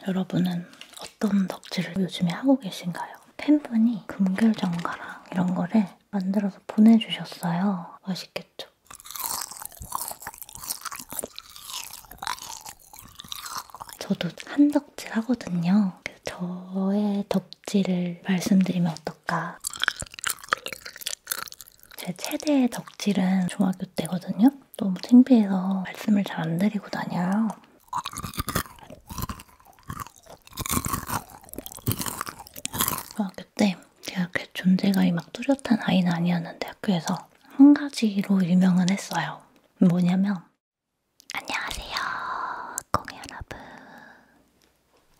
여러분은 어떤 덕질을 요즘에 하고 계신가요? 팬분이 금귤 정가랑 이런 거를 만들어서 보내주셨어요. 맛있겠죠? 저도 한 덕질 하거든요. 저의 덕질을 말씀드리면 어떨까? 제 최대의 덕질은 중학교 때거든요. 너무 창피해서 말씀을 잘 안 드리고 다녀요. 중학교 때 제가 그렇게 존재감이 막 뚜렷한 아이는 아니었는데 학교에서 한 가지로 유명은 했어요. 뭐냐면 안녕하세요, 꽁이 여러분.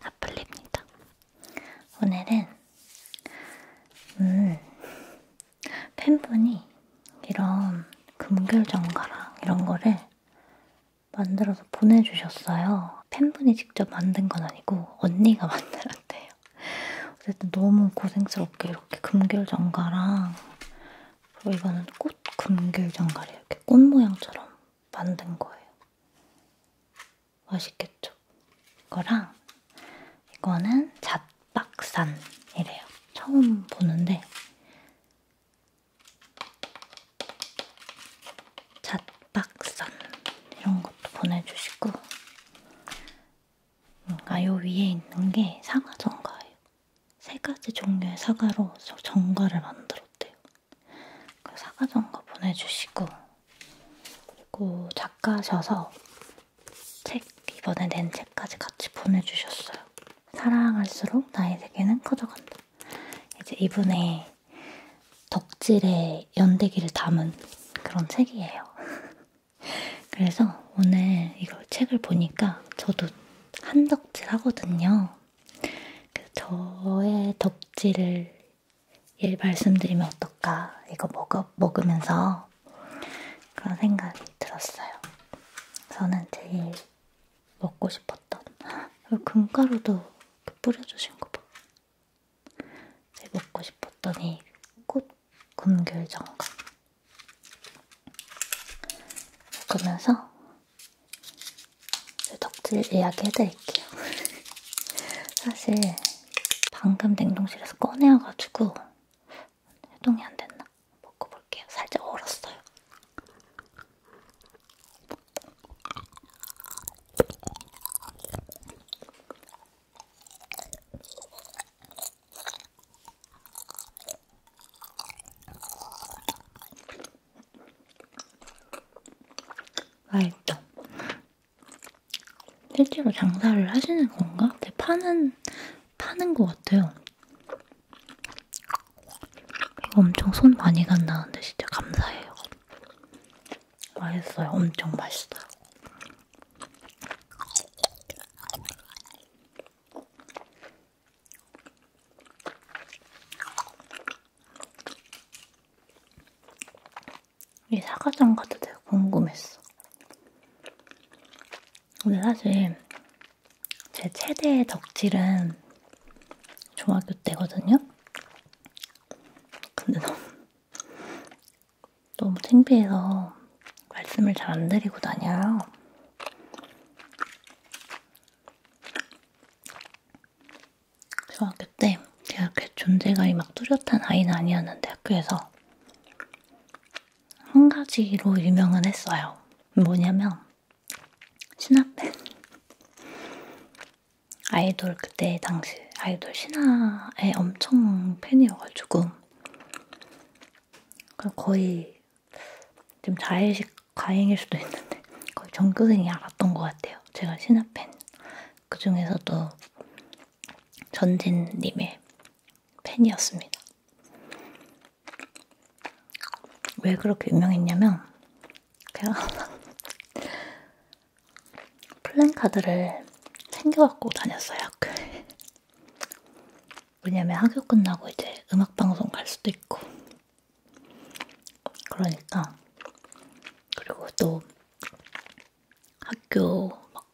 아플립니다. 오늘은 팬분이 이런 금귤 정가랑 이런 거를 만들어서 보내주셨어요. 팬분이 직접 만든 건 아니고 언니가 만들었대요. 어쨌든 너무 고생스럽게 이렇게 금귤 정가랑, 그리고 이거는 꽃 금귤 정가래요. 이렇게 꽃 모양처럼 만든 거예요. 맛있겠죠? 이거랑 이거는 잣박산이래요. 처음 보는데 잣박산 이런 것도 보내주시고, 요 위에 있는 게 사과 정가예요. 3가지 종류의 사과로 정가를 만들었대요. 그 사과 정가 보내주시고, 그리고 작가셔서 책, 이번에 낸 책까지 같이 보내주셨어요. 사랑할수록 나의 세계는 커져간다. 이제 이분의 덕질의 연대기를 담은 그런 책이에요. 그래서 오늘 이걸 책을 보니까 저도 한 덕질 하거든요. 그래서 저의 덕질을 말씀드리면 어떨까? 이거 먹으면서 그런 생각이 들었어요. 저는 제일 먹고 싶었던, 금가루도 뿌려주신 거 봐. 제일 먹고 싶었던 이 꽃 금귤 정가 먹으면서 제 덕질 이야기 해드릴게요. 사실 방금 냉동실에서 꺼내와가지고 해동이 안 됐나? 먹어볼게요. 살짝 얼었어요. 맛있다. 실제로 장사를 하시는 건가? 파는 것 같아요. 이거 엄청 손 많이 간다는데 진짜 감사해요. 맛있어요. 엄청 맛있어요. 이 사과정가도 되게 궁금했어. 근데 사실 제 최대의 덕질은 중학교 때거든요. 근데 너무 창피해서 말씀을 잘 안 드리고 다녀요. 중학교 때 제가 그렇게 존재감이 막 뚜렷한 아이는 아니었는데 학교에서 한 가지로 유명은 했어요. 뭐냐면 신화팬. 아이돌, 그때 당시 아이돌 신화에 엄청 팬이어가지고 거의 좀 자의식 과잉일 수도 있는데 거의 전교생이 알았던 것 같아요. 제가 신화팬. 그 중에서도 전진님의 팬이었습니다. 왜 그렇게 유명했냐면 제가 플랜카드를 챙겨갖고 다녔어요, 학교에. 왜냐면 학교 끝나고 이제 음악방송 갈 수도 있고 그러니까. 그리고 또 학교 막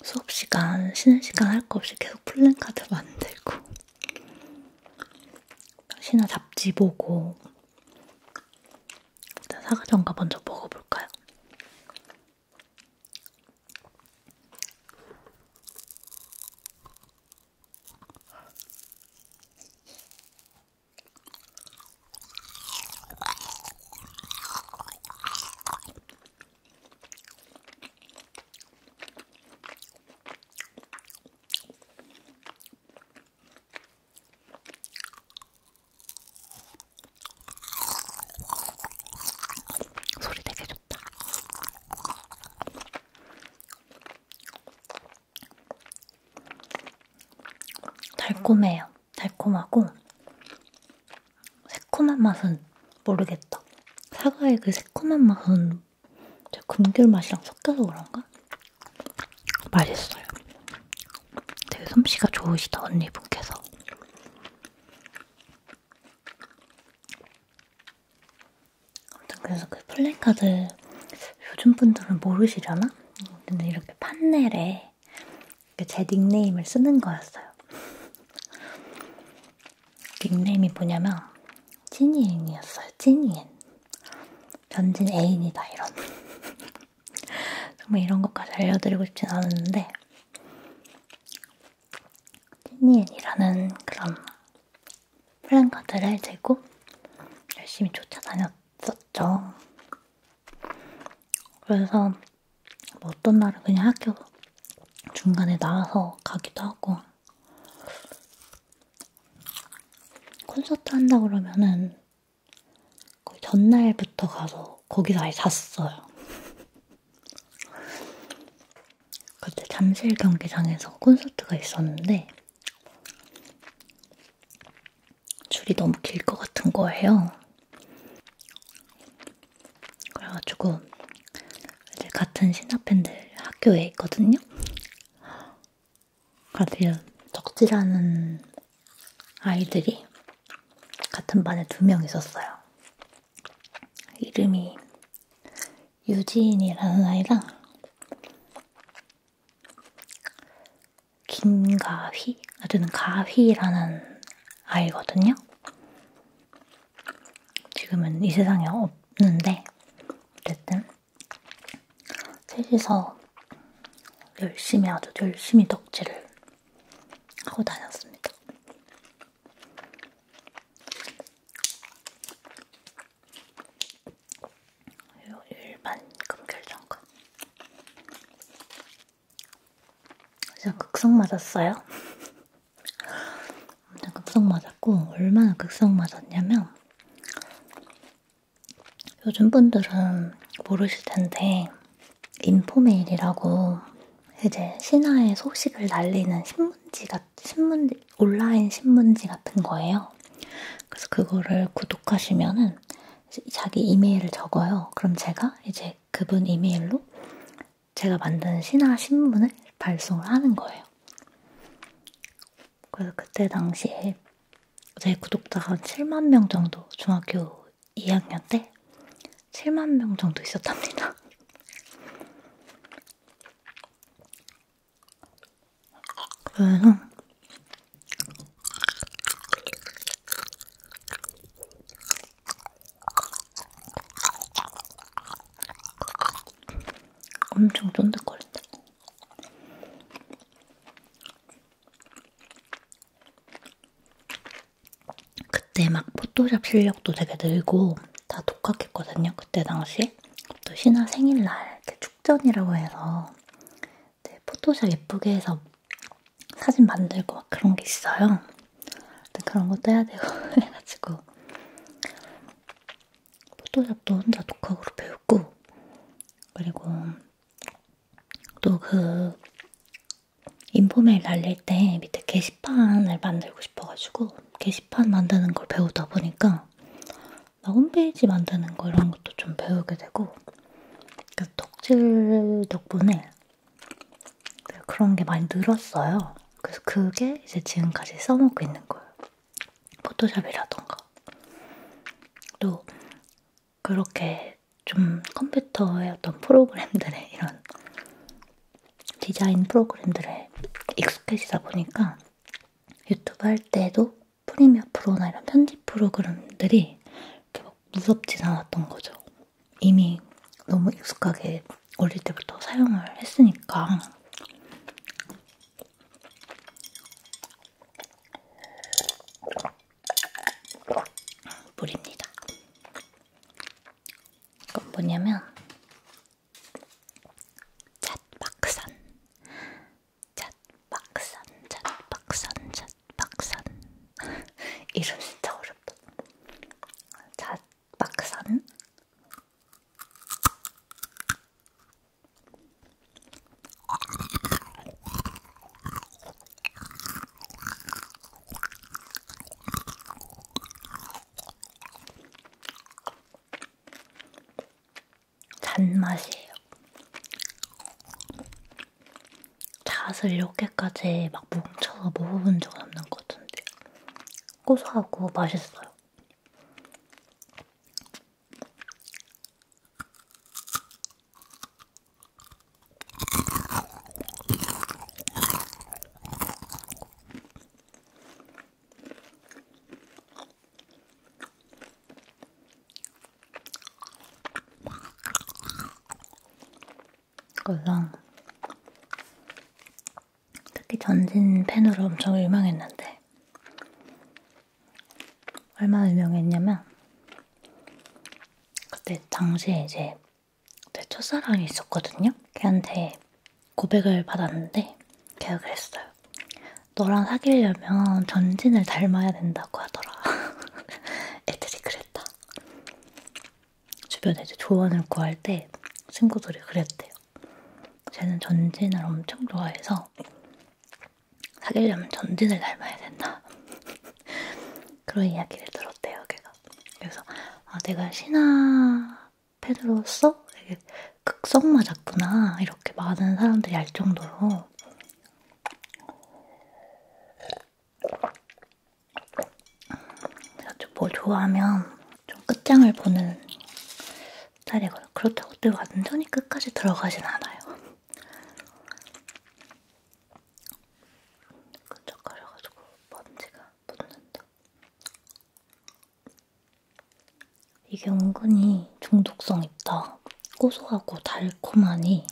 수업시간, 쉬는 시간 할 거 없이 계속 플랜카드 만들고 신화 잡지 보고. 일단 사과정가 먼저 먹어볼까요? 달콤해요. 달콤하고 새콤한 맛은 모르겠다. 사과의 그 새콤한 맛은 금귤 맛이랑 섞여서 그런가? 맛있어요. 되게 솜씨가 좋으시다, 언니분께서. 아무튼 그래서 그 플래카드 요즘 분들은 모르시려나? 근데 이렇게 판넬에 제 닉네임을 쓰는 거였어요. 닉네임이 뭐냐면 찐이엔이었어요. 찐이엔. 전진 애인이다 이런. 정말 이런 것까지 알려드리고 싶진 않았는데 찐이엔이라는 그런 플랜카드를 들고 열심히 쫓아다녔었죠. 그래서 뭐 어떤 날은 그냥 학교 중간에 나와서 가기도 하고 콘서트 한다 그러면은 거의 전날부터 가서 거기서 아예 잤어요. 그때 잠실 경기장에서 콘서트가 있었는데 줄이 너무 길 것 같은 거예요. 그래가지고 이제 같은 신화팬들 학교에 있거든요. 그래서 덕질하는 아이들이 같은 반에 2명 있었어요. 이름이 유진이라는 아이랑 김가휘? 어쨌든 가휘라는 아이거든요. 지금은 이 세상에 없는데 어쨌든 셋이서 아주 열심히 덕질을 하고 다녔습니다. 일반 금결정관. 그래서 극성 맞았어요. 극성 맞았고 얼마나 극성 맞았냐면 요즘 분들은 모르실 텐데 인포메일이라고 이제 신화의 소식을 날리는 온라인 신문지 같은 거예요. 그래서 그거를 구독하시면은 자기 이메일을 적어요. 그럼 제가 이제 그분 이메일로 제가 만든 신화 신문을 발송을 하는 거예요. 그래서 그때 당시에 제 구독자가 7만 명 정도, 중학교 2학년 때 7만 명 정도 있었답니다. 그래서 엄청 쫀득거린다. 그때 막 포토샵 실력도 되게 늘고 다 독학했거든요. 그때 당시에. 또 신화 생일날 축전이라고 해서 포토샵 예쁘게 해서 사진 만들고 막 그런 게 있어요. 그런 것도 해야 되고 해가지고 포토샵도 혼자 독학으로 배웠고 그리고 또 그 인포메일 날릴 때 밑에 게시판을 만들고 싶어가지고 게시판 만드는 걸 배우다 보니까 나 홈페이지 만드는 거 이런 것도 좀 배우게 되고 그 덕질 덕분에 그런 게 많이 늘었어요. 그래서 그게 이제 지금까지 써먹고 있는 거예요. 포토샵이라던가 또 그렇게 좀 컴퓨터의 어떤 프로그램들의 이런 디자인 프로그램들에 익숙해지다 보니까 유튜브 할 때도 프리미어 프로나 이런 편집 프로그램들이 이렇게 막 무섭진 않았던 거죠. 이미 너무 익숙하게 어릴 때부터 사용을 했으니까. 물입니다. 이건 뭐냐면 이름 진짜 어렵다. 잣박산 맛이에요. 잣을 이렇게까지 막 뭉쳐서 먹어본 적은 없는 것 같은데 고소하고 맛있어요. 그래서 특히 전진 펜으로 엄청 유명했는데 얼마나 유명했냐면 그때 당시에 이제 제 첫사랑이 있었거든요. 걔한테 고백을 받았는데 걔가 그랬어요. 너랑 사귀려면 전진을 닮아야 된다고 하더라. 애들이 그랬다. 주변에 이제 조언을 구할 때 친구들이 그랬대요. 쟤는 전진을 엄청 좋아해서 사귀려면 전진을 닮아야 된다. 그런 이야기를 들었대요, 걔가. 그래서 아, 내가 신화 팬으로서 되게 극성 맞았구나. 이렇게 많은 사람들이 알 정도로. 내가 좀 뭘 좋아하면 좀 끝장을 보는 스타일이거든요. 그렇다고 또 완전히 끝까지 들어가진 않아요. 끈적거려가지고 먼지가 붙는다. 이게 은근히 중독성 있다. 고소하고 달콤하니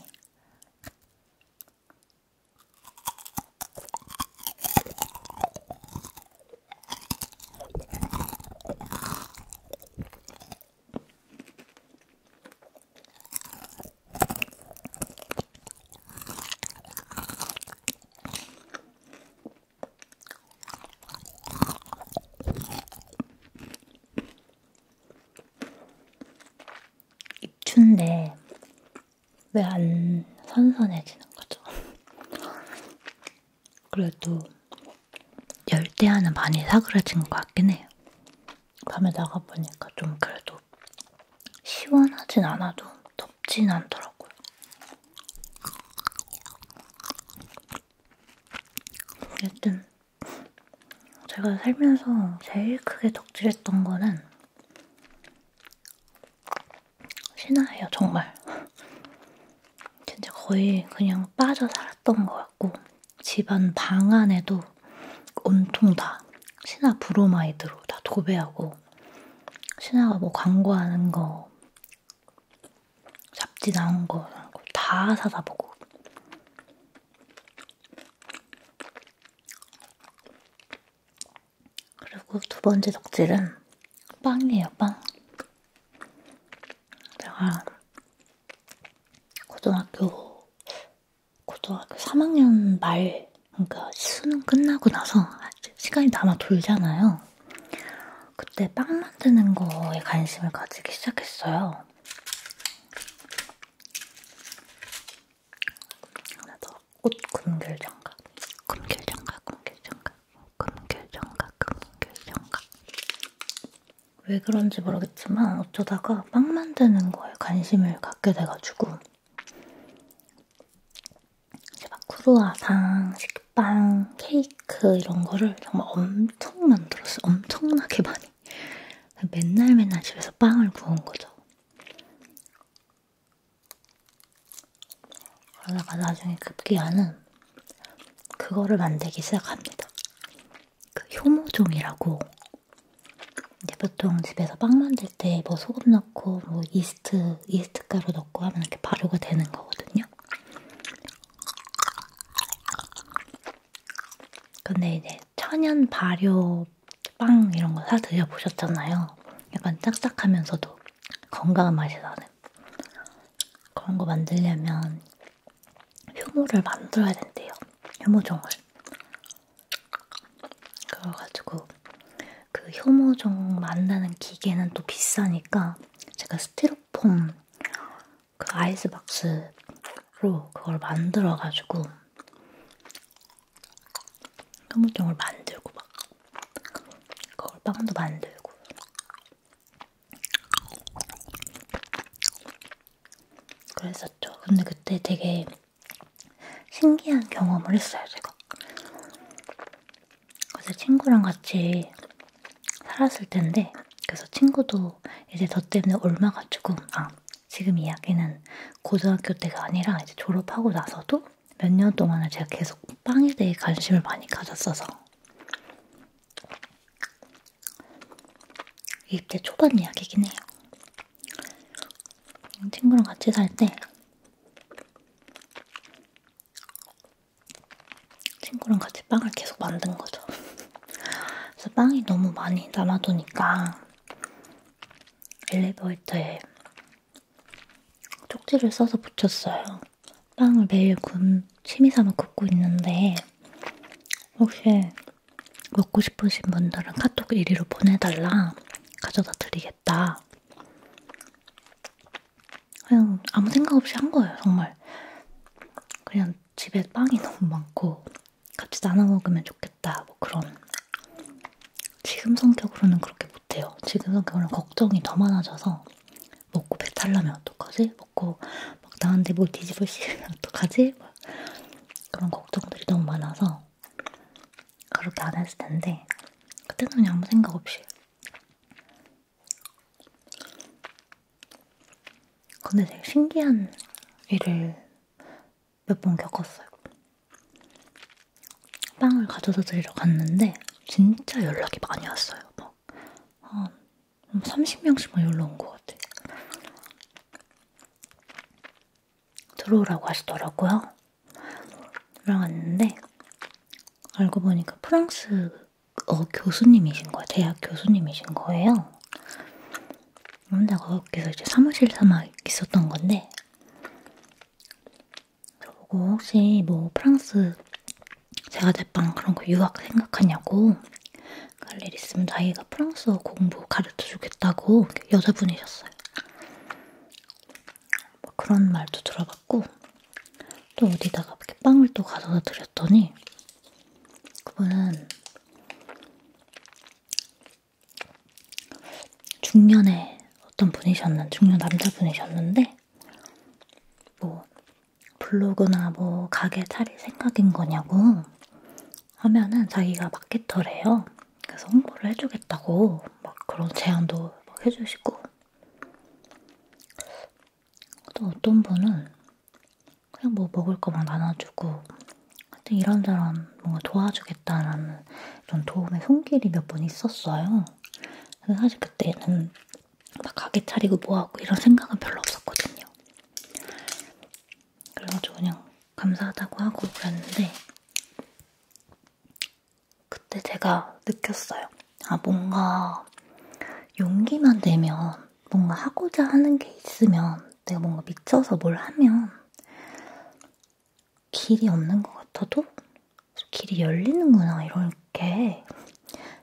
입춘데 왜 안 선선해지는 거죠? 그래도 열대야는 많이 사그라진 것 같긴 해요. 밤에 나가보니까 좀 그래도 시원하진 않아도 덥진 않더라고요. 어쨌든 제가 살면서 제일 크게 덕질했던 거는 신화예요, 정말. 진짜 거의 그냥 빠져 살았던 것 같고 집안 방 안에도 온통 다 신화 브로마이드로 다 도배하고 신화가 뭐 광고하는 거 잡지 나온 거 다 사다 보고 그리고 두 번째 덕질은 빵이에요, 빵. 제가 고등학교 3학년 말, 그러니까 수능 끝나고 나서 시간이 남아 돌잖아요. 그때 빵 만드는 거에 관심을 가지기 시작했어요. 하나 더. 꽃 금귤장갑. 왜 그런지 모르겠지만 어쩌다가 빵 만드는 거에 관심을 갖게 돼가지고 이제 막 크루아상, 식빵, 케이크 이런 거를 정말 엄청 만들었어요. 엄청나게 많이. 맨날 집에서 빵을 구운 거죠. 그러다가 나중에 급기야는 그거를 만들기 시작합니다. 그 효모종이라고 이제 보통 집에서 빵 만들 때 뭐 소금 넣고 뭐 이스트 가루 넣고 하면 이렇게 발효가 되는 거거든요. 근데 이제 천연 발효 빵 이런 거 사 드셔보셨잖아요. 약간 딱딱하면서도 건강한 맛이 나는 그런 거 만들려면 효모를 만들어야 된대요. 효모종을. 그래가지고 그 효모종 만드는 기계는 또 비싸니까 제가 스티로폼 그 아이스박스로 그걸 만들어가지고 효모종을 만들고 막 그걸 빵도 만들고 그때 되게 신기한 경험을 했어요, 제가. 그래서 친구랑 같이 살았을 텐데, 그래서 친구도 이제 저 때문에 옮아가지고, 지금 이야기는 고등학교 때가 아니라 이제 졸업하고 나서도 몇 년 동안은 제가 계속 빵에 대해 관심을 많이 가졌어서 20대 초반 이야기긴 해요. 친구랑 같이 살 때 친구랑 같이 빵을 계속 만든 거죠. 그래서 빵이 너무 많이 남아도니까 엘리베이터에 쪽지를 써서 붙였어요. 빵을 매일 취미삼아 굽고 있는데 혹시 먹고 싶으신 분들은 카톡 1위로 보내달라. 가져다 드리겠다. 그냥 아무 생각 없이 한 거예요, 정말. 그냥 집에 빵이 너무 많고 같이 나눠 먹으면 좋겠다. 뭐 그런. 지금 성격으로는 그렇게 못해요. 지금 성격으로는 걱정이 더 많아져서 먹고 배탈 나면 어떡하지? 먹고 막 나한테 뭐 뒤집어 씌우면 어떡하지? 막 그런 걱정들이 너무 많아서 그렇게 안 했을 텐데 그때는 그냥 아무 생각 없이. 근데 되게 신기한 일을 몇 번 겪었어요. 빵을 가져다 드리러 갔는데 진짜 연락이 많이 왔어요. 막 한 30명씩만 연락 온 것 같아. 들어오라고 하시더라고요. 들어갔는데 알고 보니까 프랑스어 교수님이신 거예요. 대학 교수님이신 거예요. 근데 거기서 이제 사무실 삼아 있었던 건데 저보고 혹시 뭐 프랑스 제과제빵 그런 거 유학 생각하냐고 갈 일 있으면 자기가 프랑스어 공부 가르쳐 주겠다고 여자분이셨어요. 뭐 그런 말도 들어봤고 또 어디다가 이렇게 빵을 또 가져다 드렸더니 그분은 중년의 어떤 분이셨는데 중년 남자분이셨는데 뭐 블로그나 뭐 가게 차릴 생각인 거냐고 하면은 자기가 마케터래요. 그래서 홍보를 해주겠다고 막 그런 제안도 막 해주시고 또 어떤 분은 그냥 뭐 먹을 거 막 나눠주고 하여튼 이런저런 뭔가 도와주겠다라는 이런 도움의 손길이 몇 번 있었어요. 그래서 사실 그때는 막 가게 차리고 뭐하고 이런 생각은 별로 없었거든요. 그래가지고 그냥 감사하다고 하고 그랬는데 그때 제가 느꼈어요. 뭔가 용기만 내면 뭔가 하고자 하는 게 있으면 내가 뭔가 미쳐서 뭘 하면 길이 없는 것 같아도 길이 열리는구나 이렇게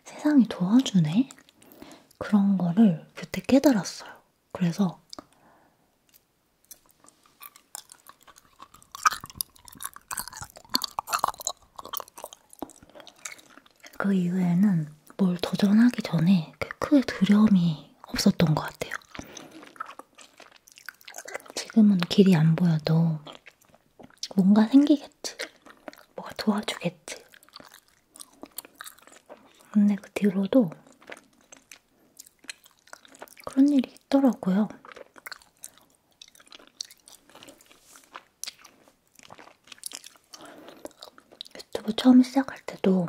세상이 도와주네? 그런 거를 그때 깨달았어요. 그래서 그 이후에는 뭘 도전하기 전에 크게 두려움이 없었던 것 같아요. 지금은 길이 안 보여도 뭔가 생기겠지. 뭐가 도와주겠지. 근데 그 뒤로도 그런 일이 있더라고요. 유튜브 처음 시작할 때도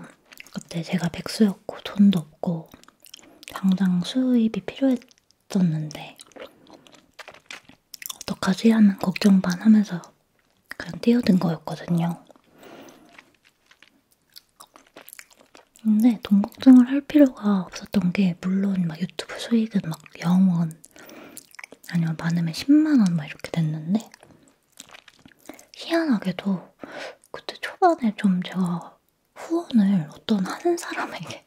그때 제가 백수였고 돈도 없고 당장 수입이 필요했었는데 어떡하지 하는 걱정 반 하면서 그냥 뛰어든 거였거든요. 근데 돈 걱정을 할 필요가 없었던 게 물론 막 유튜브 수익은 막 0원 아니면 많으면 10만 원 막 이렇게 됐는데 희한하게도 그때 초반에 좀 제가 후원을 어떤 하는 사람에게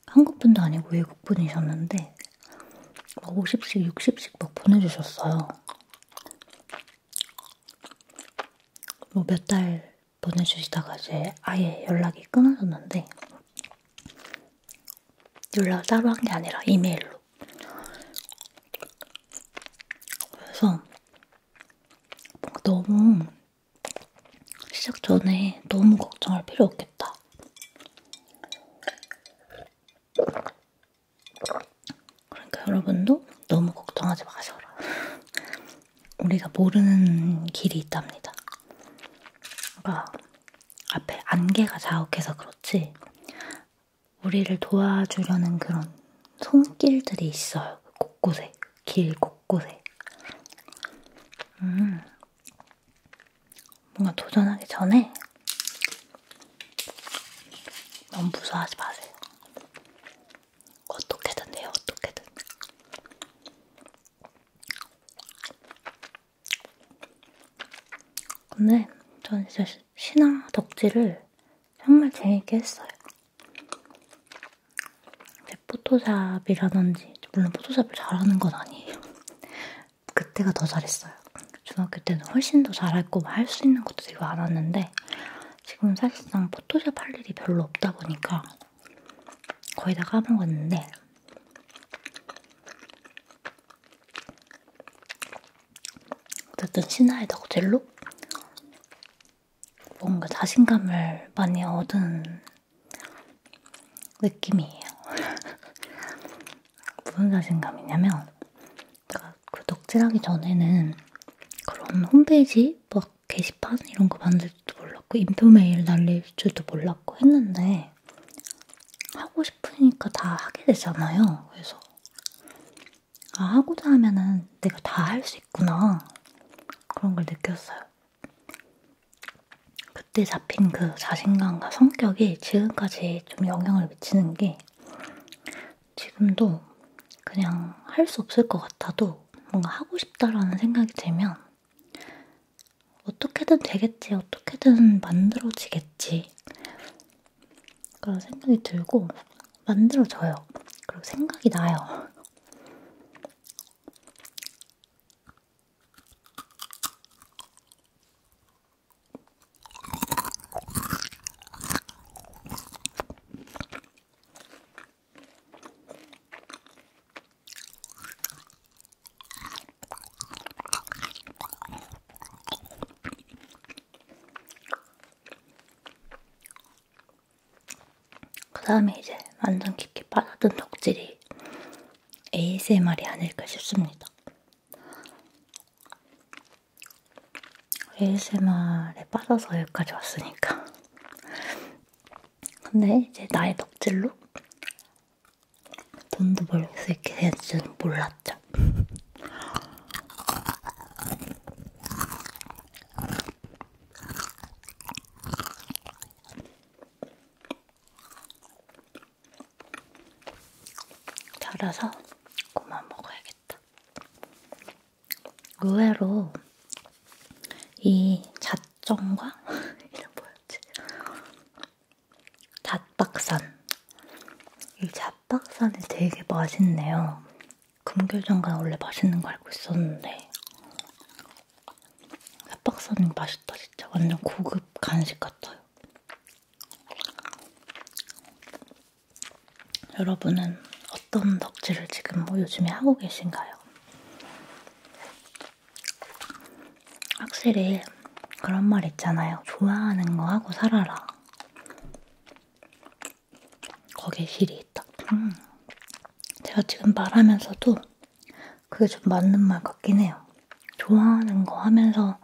한국분도 아니고 외국분이셨는데 막 50씩 60씩 막 보내주셨어요. 뭐 몇 달 보내주시다가 이제 아예 연락이 끊어졌는데 연락을 따로 한 게 아니라 이메일로. 그래서 뭔가 너무 시작 전에 너무 걱정할 필요 없겠다. 그러니까 여러분도 너무 걱정하지 마셔라. 우리가 모르는 길이 있답니다. 그러니까 앞에 안개가 자욱해서 그렇지 우리를 도와주려는 그런 손길들이 있어요. 곳곳에, 길 곳곳에. 뭔가 도전하기 전에 너무 무서워하지 마세요. 어떻게든 돼요, 어떻게든. 근데 저는 진짜 신화 덕질을 정말 재밌게 했어요. 포토샵이라든지, 물론 포토샵을 잘하는 건 아니에요. 그때가 더 잘했어요. 중학교 때는 훨씬 더 잘할 거 할 수 있는 것도 되게 많았는데 지금은 사실상 포토샵 할 일이 별로 없다 보니까 거의 다 까먹었는데 어쨌든 신화의 덕질로 뭔가 자신감을 많이 얻은 느낌이에요. 무슨 자신감이냐면 제가 그 덕질하기 전에는 그런 홈페이지 막 게시판 이런 거 만들 줄도 몰랐고 인표메일 날릴 줄도 몰랐고 했는데 하고 싶으니까 다 하게 되잖아요. 그래서 아, 하고자 하면은 내가 다 할 수 있구나 그런 걸 느꼈어요. 그때 잡힌 그 자신감과 성격이 지금까지 좀 영향을 미치는 게 지금도 그냥 할 수 없을 것 같아도 뭔가 하고 싶다라는 생각이 들면 어떻게든 되겠지, 어떻게든 만들어지겠지 그런 생각이 들고 만들어져요. 그리고 생각이 나요. 그 다음에 이제 완전 깊게 빠져든 덕질이 ASMR이 아닐까 싶습니다. ASMR에 빠져서 여기까지 왔으니까. 근데 이제 나의 덕질로 돈도 벌 수 있게 될 줄은 몰랐죠. 달아서 그만 먹어야겠다. 의외로 이 잣정과 이름 뭐였지? 잣박산. 이 잣박산이 되게 맛있네요. 금귤전간 원래 맛있는 거 알고 있었는데 잣박산이 맛있다 진짜. 완전 고급 간식 같아요. 여러분은 어떤 덕질을 지금 뭐 요즘에 하고 계신가요? 확실히 그런 말 있잖아요. 좋아하는 거 하고 살아라. 거기에 실이 있다. 제가 지금 말하면서도 그게 좀 맞는 말 같긴 해요. 좋아하는 거 하면서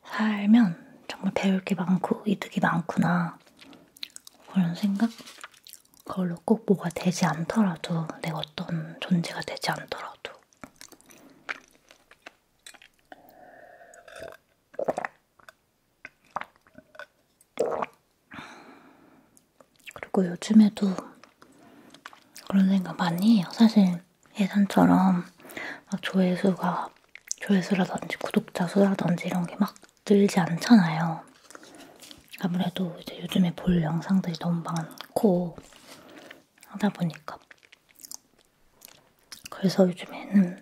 살면 정말 배울 게 많고 이득이 많구나. 그런 생각? 그걸로 꼭 뭐가 되지 않더라도 내가 어떤 존재가 되지 않더라도 그리고 요즘에도 그런 생각 많이 해요. 사실 예전처럼 막 조회수라든지 구독자 수라든지 이런 게 막 늘지 않잖아요. 아무래도 이제 요즘에 볼 영상들이 너무 많고 하다 보니까 그래서 요즘에는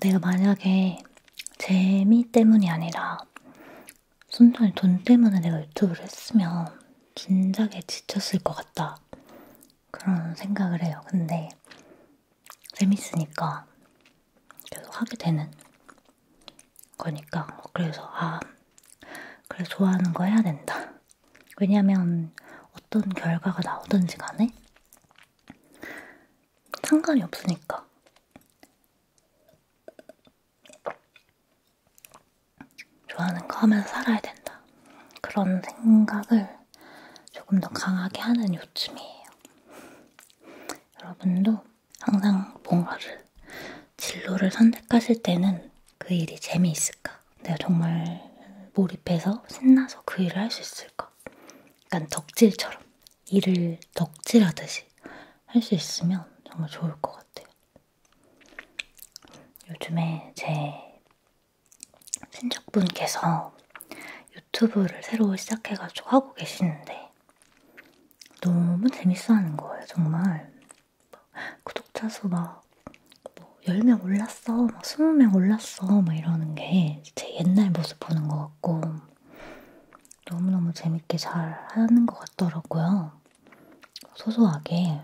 내가 만약에 재미 때문이 아니라 순전히 돈 때문에 내가 유튜브를 했으면 진작에 지쳤을 것 같다. 그런 생각을 해요. 근데 재밌으니까 계속 하게 되는 거니까. 그래서 그래 좋아하는 거 해야 된다. 왜냐면 어떤 결과가 나오든지 간에 상관이 없으니까. 좋아하는 거 하면서 살아야 된다. 그런 생각을 조금 더 강하게 하는 요즘이에요. 여러분도 항상 뭔가를 진로를 선택하실 때는 그 일이 재미있을까? 내가 정말 몰입해서 신나서 그 일을 할 수 있을까? 약간 덕질처럼 일을 덕질하듯이 할 수 있으면 정말 좋을 것 같아요. 요즘에 제 친척분께서 유튜브를 새로 시작해가지고 하고 계시는데 너무 재밌어 하는 거예요, 정말. 구독자 수 막 10명 올랐어, 막 20명 올랐어, 막 이러는 게 제 옛날 모습 보는 것 같고 너무너무 재밌게 잘 하는 것 같더라고요. 소소하게.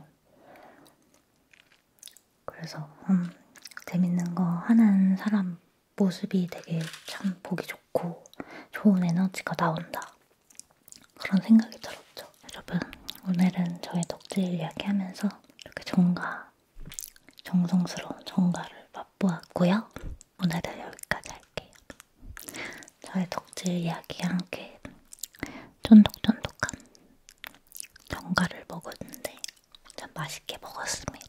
그래서 재밌는 거 하는 사람 모습이 되게 참 보기 좋고 좋은 에너지가 나온다. 그런 생각이 들었죠. 여러분, 오늘은 저의 덕질 이야기 하면서 이렇게 정성스러운 정가를 맛보았고요. 오늘은 여기까지 할게요. 저의 덕질 이야기와 함께 쫀득쫀득한 정가를 먹었는데 참 맛있게 먹었습니다.